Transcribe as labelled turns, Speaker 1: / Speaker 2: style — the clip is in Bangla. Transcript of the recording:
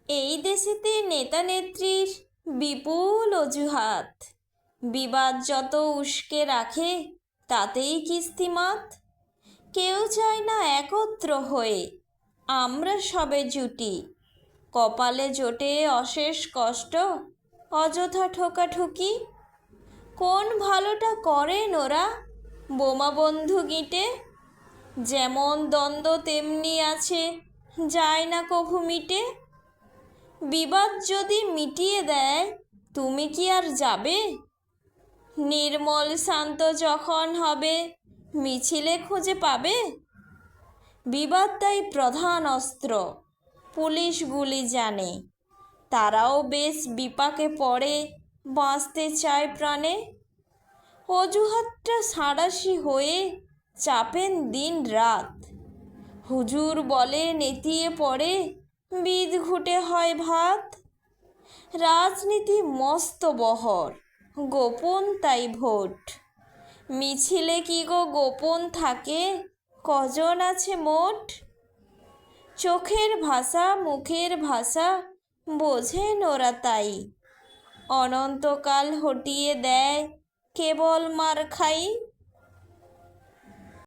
Speaker 1: এই দেশেতে নেতা নেত্রীর বিপুল অজুহাত, বিবাদ যত উস্কে রাখে তাতেই কিস্তিমাত। কেউ চায় না একত্র হয়ে আমরা সবে জুটি, কপালে জোটে অশেষ কষ্ট, অযথা ঠোকাঠুকি। কোন ভালোটা করেন ওরা বোমা বন্ধু গিঁটে, যেমন দ্বন্দ্ব তেমনি আছে, যায় না কভু মিটে। বিবাদ যদি মিটিয়ে দেয় তুমি কি আর যাবে? নির্মল শান্ত যখন হবে মিছিলে খুঁজে পাবে। বিবাদ তাই প্রধান অস্ত্র, পুলিশ গুলি জানে, তারাও বেশ বিপাকে পড়ে বাঁচতে চায় প্রাণে। অজুহাতটা সাঁড়াশি হয়ে চাপেন দিন রাত, হুজুর বলে নেতিয়ে পড়ে বিদ ঘুটে হয় ভাত। রাজনীতি মস্ত বহর, গোপন তাই ভোট, মিছিলে কি গো গোপন থাকে, কজন আছে মোট। চোখের ভাষা মুখের ভাষা বোঝেন ওরা তাই, অনন্তকাল হটিয়ে দেয় কেবল মার খাই।